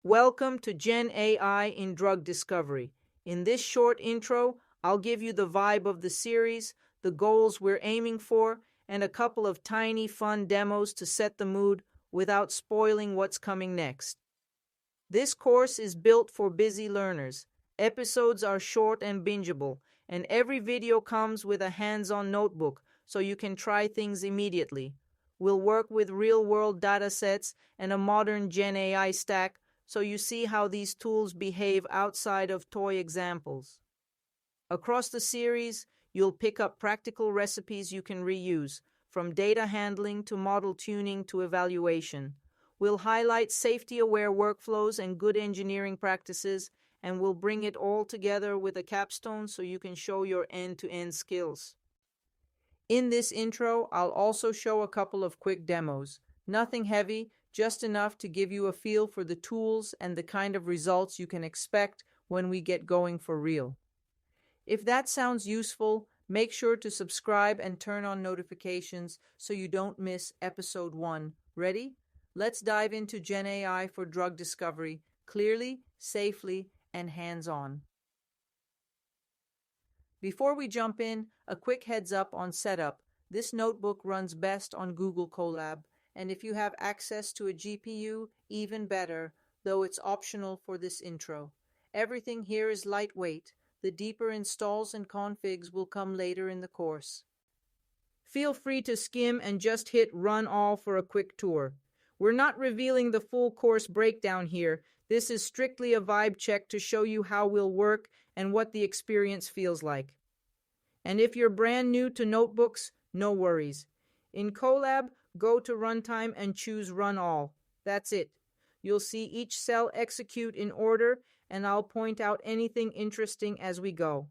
Welcome to GenAI in Drug Discovery. In this short intro, I'll give you the vibe of the series, the goals we're aiming for, and a couple of tiny fun demos to set the mood without spoiling what's coming next. This course is built for busy learners. Episodes are short and bingeable, and every video comes with a hands-on notebook so you can try things immediately. We'll work with real-world datasets and a modern GenAI stack so you see how these tools behave outside of toy examples. Across the series, you'll pick up practical recipes you can reuse, from data handling to model tuning to evaluation. We'll highlight safety-aware workflows and good engineering practices, and we'll bring it all together with a capstone so you can show your end-to-end skills. In this intro, I'll also show a couple of quick demos. Nothing heavy, just enough to give you a feel for the tools and the kind of results you can expect when we get going for real. If that sounds useful, make sure to subscribe and turn on notifications so you don't miss episode 1. Ready? Let's dive into GenAI for drug discovery, clearly, safely, and hands-on. Before we jump in, a quick heads up on setup. This notebook runs best on Google Colab, and if you have access to a GPU, even better, though it's optional for this intro. Everything here is lightweight. The deeper installs and configs will come later in the course. Feel free to skim and just hit Run All for a quick tour. We're not revealing the full course breakdown here. This is strictly a vibe check to show you how we'll work and what the experience feels like. And if you're brand new to notebooks, no worries. In Colab, go to Runtime and choose Run All. That's it. You'll see each cell execute in order, and I'll point out anything interesting as we go.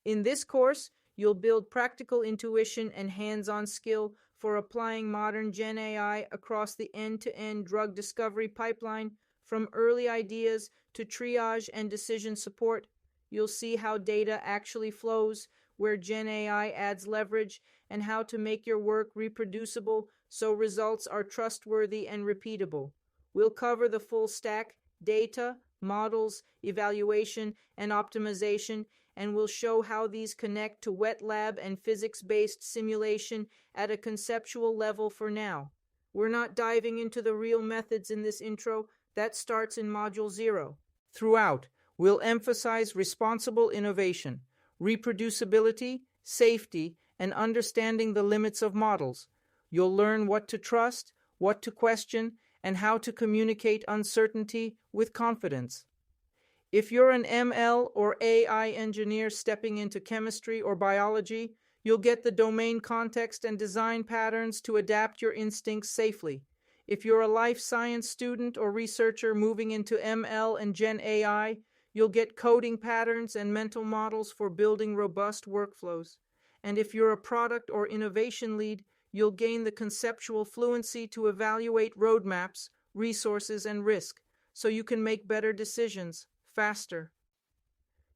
In this course, you'll build practical intuition and hands-on skill for applying modern GenAI across the end-to-end drug discovery pipeline, from early ideas to triage and decision support. You'll see how data actually flows, where GenAI adds leverage, and how to make your work reproducible so results are trustworthy and repeatable. We'll cover the full stack: data, models, evaluation, and optimization, and we'll show how these connect to wet lab and physics-based simulation at a conceptual level for now. We're not diving into the real methods in this intro. That starts in Module 0. Throughout, we'll emphasize responsible innovation, reproducibility, safety, and understanding the limits of models. You'll learn what to trust, what to question, and how to communicate uncertainty with confidence. If you're an ML or AI engineer stepping into chemistry or biology, you'll get the domain context and design patterns to adapt your instincts safely. If you're a life science student or researcher moving into ML and Gen AI, you'll get coding patterns and mental models for building robust workflows. And if you're a product or innovation lead, you'll gain the conceptual fluency to evaluate roadmaps, resources, and risk, so you can make better decisions faster.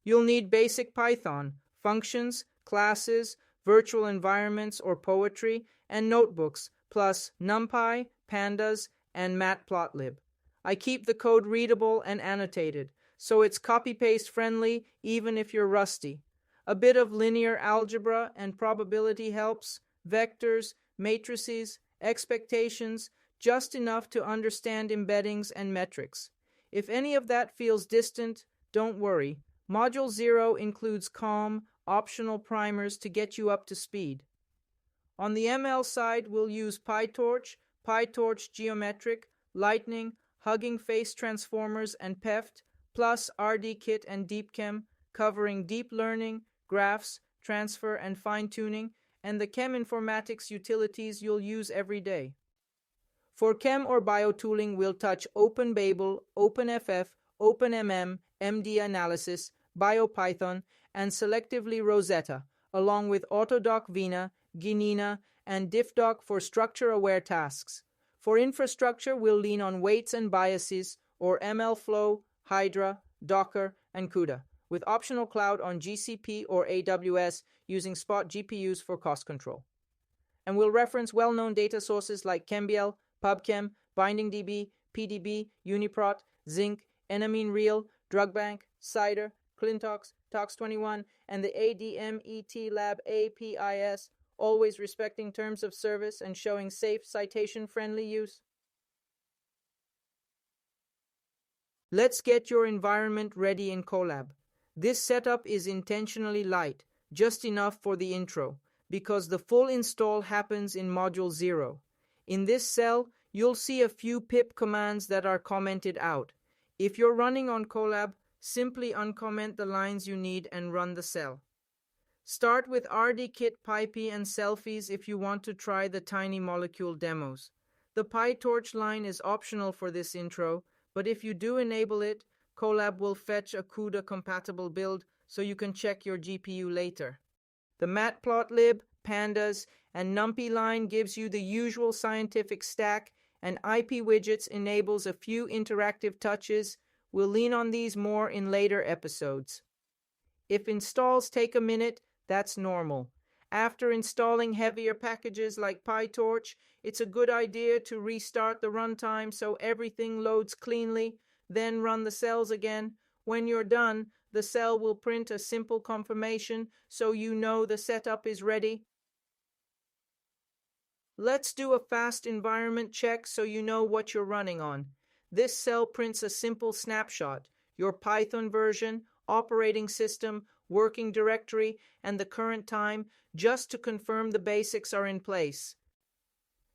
You'll need basic Python, functions, classes, virtual environments or poetry, and notebooks, plus NumPy, Pandas, and Matplotlib. I keep the code readable and annotated, so it's copy-paste friendly even if you're rusty. A bit of linear algebra and probability helps, vectors, matrices, expectations, just enough to understand embeddings and metrics. If any of that feels distant, don't worry. Module 0 includes COM, optional primers to get you up to speed. On the ML side, we'll use PyTorch, PyTorch Geometric, Lightning, Hugging Face Transformers, and PEFT, plus RDKit and DeepChem, covering deep learning, graphs, transfer, and fine-tuning, and the Cheminformatics utilities you'll use every day. For chem or biotooling, we'll touch OpenBabel, OpenFF, OpenMM, MD Analysis, BioPython, and selectively Rosetta, along with Autodoc Vina, Ginina, and DiffDoc for structure-aware tasks. For infrastructure, we'll lean on weights and biases, or MLflow, Hydra, Docker, and CUDA, with optional cloud on GCP or AWS using Spot GPUs for cost control. And we'll reference well-known data sources like ChemBL, PubChem, BindingDB, PDB, Uniprot, Zinc, Enamine Real, Drug Bank, Cider, Clintox, Tox21, and the ADMET Lab APIS, always respecting terms of service and showing safe, citation-friendly use. Let's get your environment ready in Colab. This setup is intentionally light, just enough for the intro, because the full install happens in Module 0. In this cell, you'll see a few pip commands that are commented out. If you're running on Colab, simply uncomment the lines you need and run the cell. Start with RDKit, PyP, and SELFIES if you want to try the tiny molecule demos. The PyTorch line is optional for this intro, but if you do enable it, Colab will fetch a CUDA-compatible build so you can check your GPU later. The Matplotlib, Pandas, and NumPy line gives you the usual scientific stack, and IP widgets enables a few interactive touches. We'll lean on these more in later episodes. If installs take a minute, that's normal. After installing heavier packages like PyTorch, it's a good idea to restart the runtime so everything loads cleanly, then run the cells again. When you're done, the cell will print a simple confirmation so you know the setup is ready. Let's do a fast environment check so you know what you're running on. This cell prints a simple snapshot, your Python version, operating system, working directory, and the current time, just to confirm the basics are in place.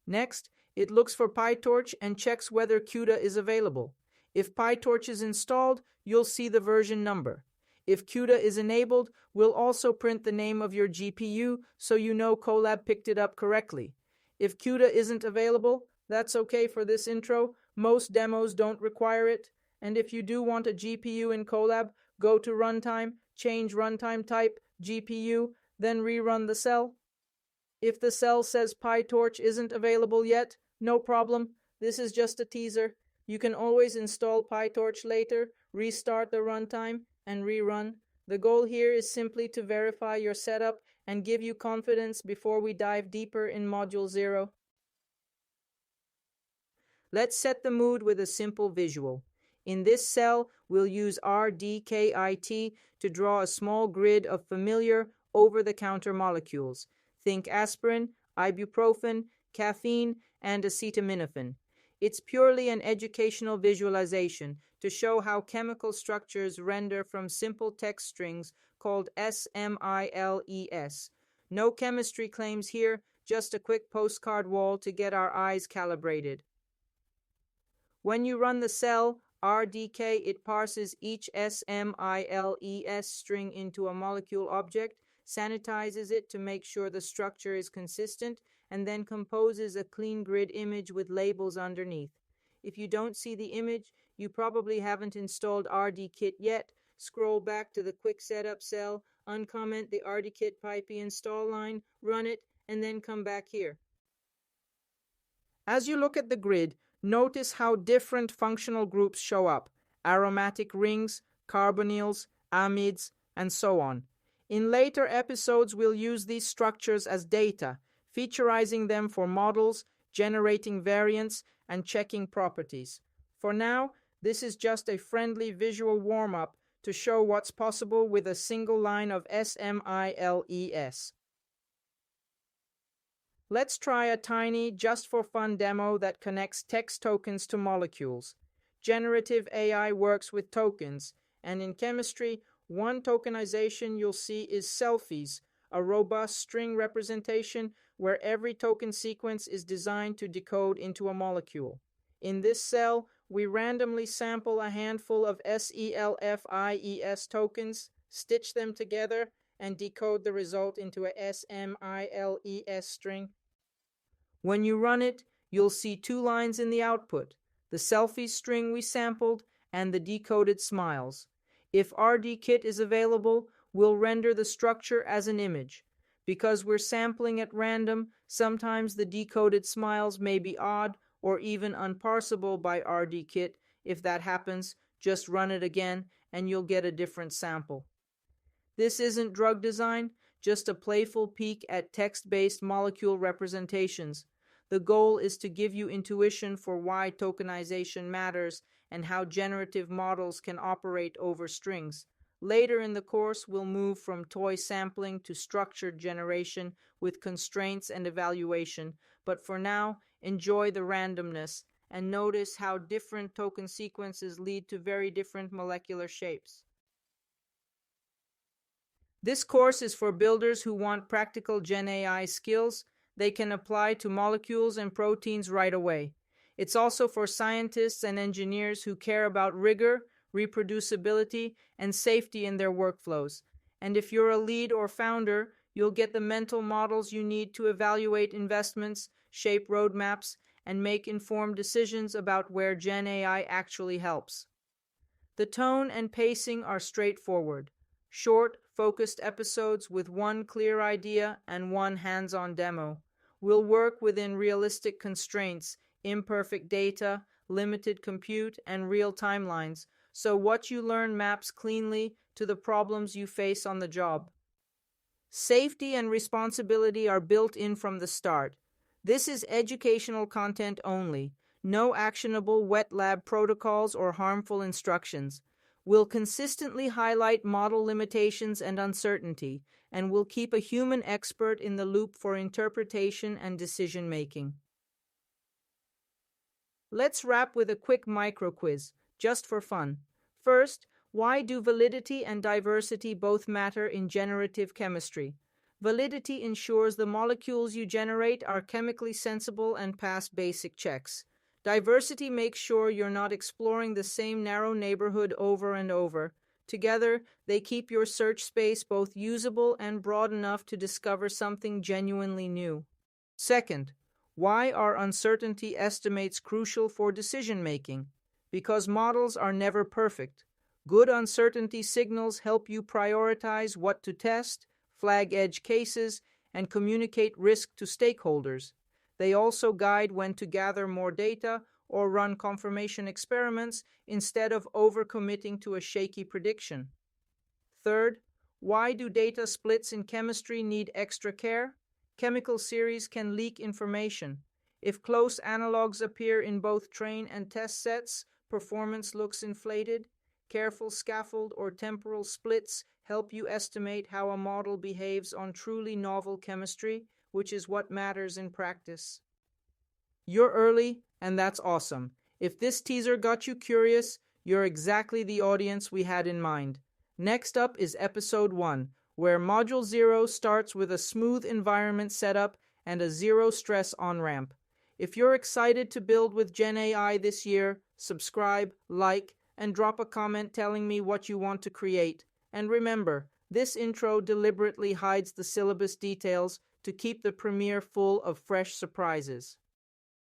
Next, it looks for PyTorch and checks whether CUDA is available. If PyTorch is installed, you'll see the version number. If CUDA is enabled, we'll also print the name of your GPU so you know Colab picked it up correctly. If CUDA isn't available, that's okay for this intro. Most demos don't require it. And if you do want a GPU in Colab, go to Runtime, change runtime type, GPU, then rerun the cell. If the cell says PyTorch isn't available yet, no problem. This is just a teaser. You can always install PyTorch later, restart the runtime, and rerun. The goal here is simply to verify your setup and give you confidence before we dive deeper in Module 0. Let's set the mood with a simple visual. In this cell, we'll use RDKit to draw a small grid of familiar over-the-counter molecules. Think aspirin, ibuprofen, caffeine, and acetaminophen. It's purely an educational visualization to show how chemical structures render from simple text strings called SMILES. No chemistry claims here, just a quick postcard wall to get our eyes calibrated. When you run the cell, RDK, it parses each SMILES string into a molecule object, sanitizes it to make sure the structure is consistent, and then composes a clean grid image with labels underneath. If you don't see the image, you probably haven't installed RDKit yet. Scroll back to the quick setup cell, uncomment the RDKit PyP install line, run it, and then come back here. As you look at the grid, notice how different functional groups show up: aromatic rings, carbonyls, amides, and so on. In later episodes, we'll use these structures as data, featurizing them for models, generating variants, and checking properties. For now, this is just a friendly visual warm-up to show what's possible with a single line of SMILES. Let's try a tiny, just-for-fun demo that connects text tokens to molecules. Generative AI works with tokens, and in chemistry, one tokenization you'll see is SELFIES, a robust string representation where every token sequence is designed to decode into a molecule. In this cell, we randomly sample a handful of SELFIES tokens, stitch them together, and decode the result into a SMILES string. When you run it, you'll see two lines in the output: the SELFIES string we sampled and the decoded smiles. If RDKit is available, we'll render the structure as an image. Because we're sampling at random, sometimes the decoded smiles may be odd or even unparsable by RDKit. If that happens, just run it again and you'll get a different sample. This isn't drug design, just a playful peek at text-based molecule representations. The goal is to give you intuition for why tokenization matters and how generative models can operate over strings. Later in the course, we'll move from toy sampling to structured generation with constraints and evaluation. But for now, enjoy the randomness and notice how different token sequences lead to very different molecular shapes. This course is for builders who want practical GenAI skills they can apply to molecules and proteins right away. It's also for scientists and engineers who care about rigor, reproducibility, and safety in their workflows. And if you're a lead or founder, you'll get the mental models you need to evaluate investments, shape roadmaps, and make informed decisions about where GenAI actually helps. The tone and pacing are straightforward. Short, focused episodes with one clear idea and one hands-on demo. We'll work within realistic constraints, imperfect data, limited compute, and real timelines, so what you learn maps cleanly to the problems you face on the job. Safety and responsibility are built in from the start. This is educational content only. No actionable wet lab protocols or harmful instructions. We'll consistently highlight model limitations and uncertainty, and we'll keep a human expert in the loop for interpretation and decision-making. Let's wrap with a quick micro-quiz, just for fun. First, why do validity and diversity both matter in generative chemistry? Validity ensures the molecules you generate are chemically sensible and pass basic checks. Diversity makes sure you're not exploring the same narrow neighborhood over and over. Together, they keep your search space both usable and broad enough to discover something genuinely new. Second, why are uncertainty estimates crucial for decision-making? Because models are never perfect. Good uncertainty signals help you prioritize what to test, flag edge cases, and communicate risk to stakeholders. They also guide when to gather more data or run confirmation experiments instead of overcommitting to a shaky prediction. Third, why do data splits in chemistry need extra care? Chemical series can leak information. If close analogs appear in both train and test sets, performance looks inflated. Careful scaffold or temporal splits help you estimate how a model behaves on truly novel chemistry, which is what matters in practice. You're early, and that's awesome. If this teaser got you curious, you're exactly the audience we had in mind. Next up is Episode 1, where Module 0 starts with a smooth environment setup and a zero-stress on-ramp. If you're excited to build with GenAI this year, subscribe, like, and drop a comment telling me what you want to create. And remember, this intro deliberately hides the syllabus details to keep the premiere full of fresh surprises.